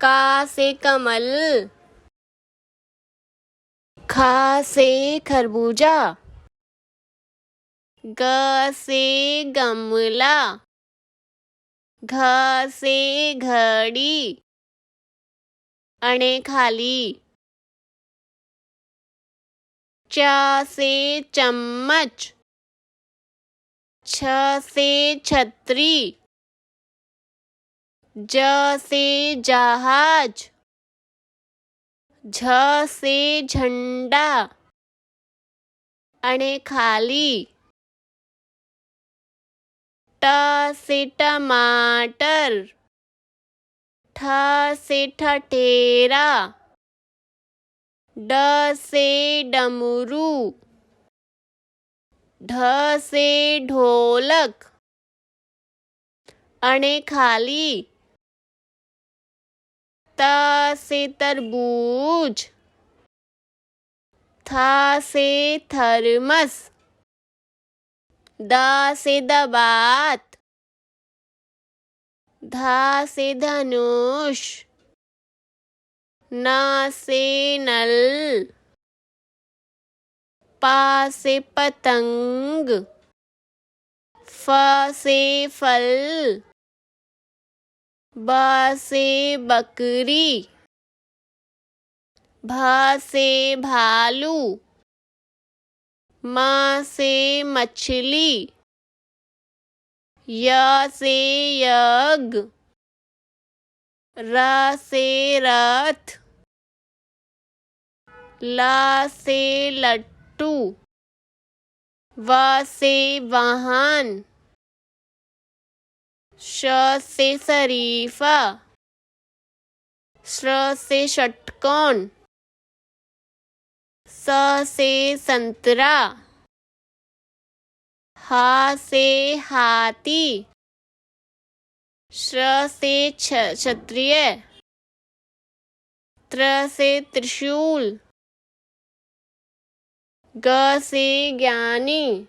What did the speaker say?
का से कमल, ख से खरबूजा, ग से गमला, घ से घड़ी, अणे खाली, च से चम्मच, छ से छतरी, ज से जहाज, झ से झंडा, अणे खाली, ट से टमाटर, ठ से ठठेरा, ड से डमरू, ढ से ढोलक, अणे खाली, त से तरबूज, थ से थर्मस, द से दबात, ध से धनुष, न से नल, प से पतंग, फ से फल, ब से बकरी, भ से भालू, म से मछली, य से यज्ञ, र से रथ, ल से लट्टू, व से वाहन, श से शरीफा, श से षटकोण, स से संतरा, ह से हाथी, श से क्षत्रिय, त्र से त्रिशूल, ग से ज्ञानी।